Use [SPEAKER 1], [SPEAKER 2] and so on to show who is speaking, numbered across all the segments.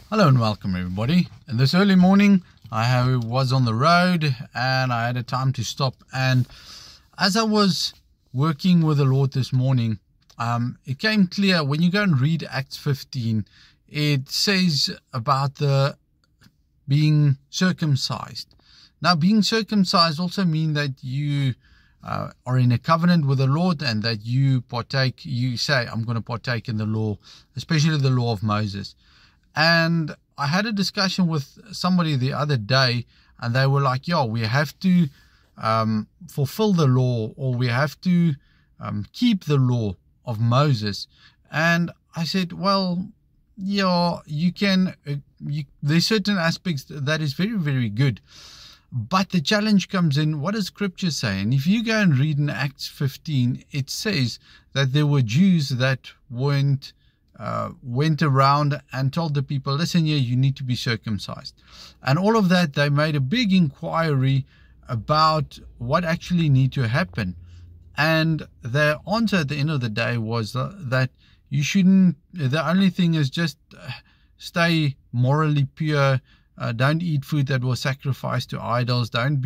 [SPEAKER 1] Hello and welcome everybody. In this early morning I was on the road and I had a time to stop, and as I was working with the Lord this morning, it came clear when you go and read Acts 15, it says about the being circumcised. Now, being circumcised also means that you are in a covenant with the Lord, and that you say, I'm going to partake in the law, especially the law of Moses. And I had a discussion with somebody the other day, and they were like, we have to fulfill the law, or we have to keep the law of Moses. And I said, you can, there's certain aspects that is very, very good. But the challenge comes in, what does Scripture say? And if you go and read in Acts 15, it says that there were Jews that went around and told the people, listen here, you need to be circumcised. And all of that, they made a big inquiry about what actually need to happen. And their answer at the end of the day was that you shouldn't, the only thing is just stay morally pure. Don't eat food that was sacrificed to idols. Don't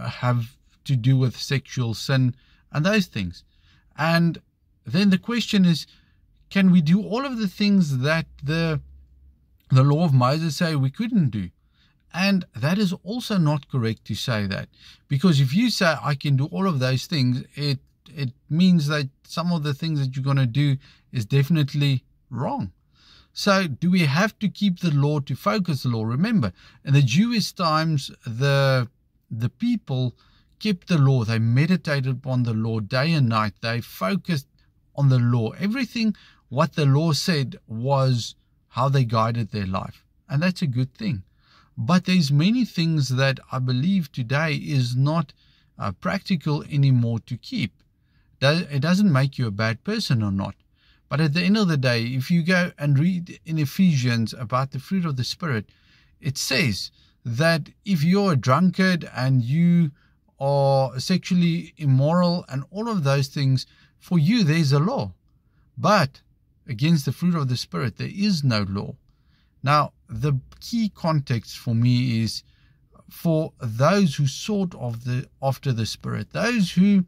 [SPEAKER 1] have to do with sexual sin and those things. And then the question is, can we do all of the things that the law of Moses say we couldn't do? And that is also not correct to say that, because if you say I can do all of those things, it means that some of the things that you're going to do is definitely wrong. So do we have to keep the law to focus the law? Remember, in the Jewish times, the people kept the law. They meditated upon the law day and night. They focused on the law. Everything what the law said was how they guided their life. And that's a good thing. But there's many things that I believe today is not practical anymore to keep. It doesn't make you a bad person or not. But at the end of the day, if you go and read in Ephesians about the fruit of the Spirit, it says that if you're a drunkard and you are sexually immoral and all of those things, for you there's a law. But against the fruit of the Spirit, there is no law. Now, the key context for me is for those who sought after the Spirit, those who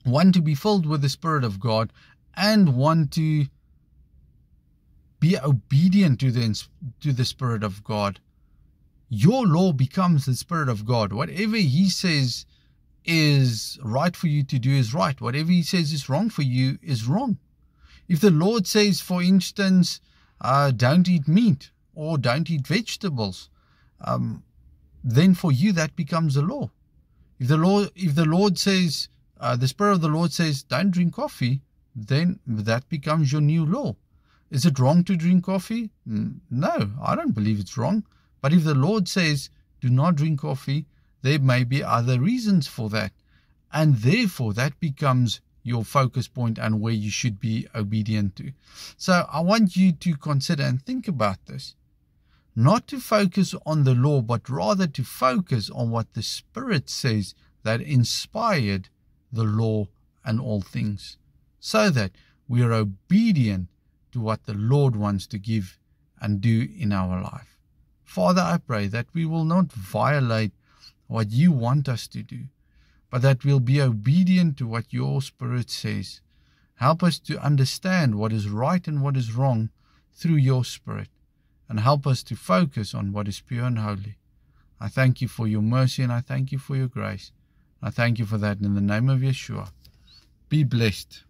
[SPEAKER 1] want to be filled with the Spirit of God and want to be obedient to the Spirit of God. Your law becomes the Spirit of God. Whatever He says is right for you to do is right. Whatever He says is wrong for you is wrong. If the Lord says, for instance, don't eat meat or don't eat vegetables, then for you that becomes a law. If the Lord says, the Spirit of the Lord says, don't drink coffee, then that becomes your new law. Is it wrong to drink coffee? No, I don't believe it's wrong. But if the Lord says, do not drink coffee, there may be other reasons for that. And therefore, that becomes your focus point and where you should be obedient to. So I want you to consider and think about this. Not to focus on the law, but rather to focus on what the Spirit says that inspired the law and all things, so that we are obedient to what the Lord wants to give and do in our life. Father, I pray that we will not violate what you want us to do, but that we'll be obedient to what your Spirit says. Help us to understand what is right and what is wrong through your Spirit, and help us to focus on what is pure and holy. I thank you for your mercy, and I thank you for your grace. I thank you for that in the name of Yeshua. Be blessed.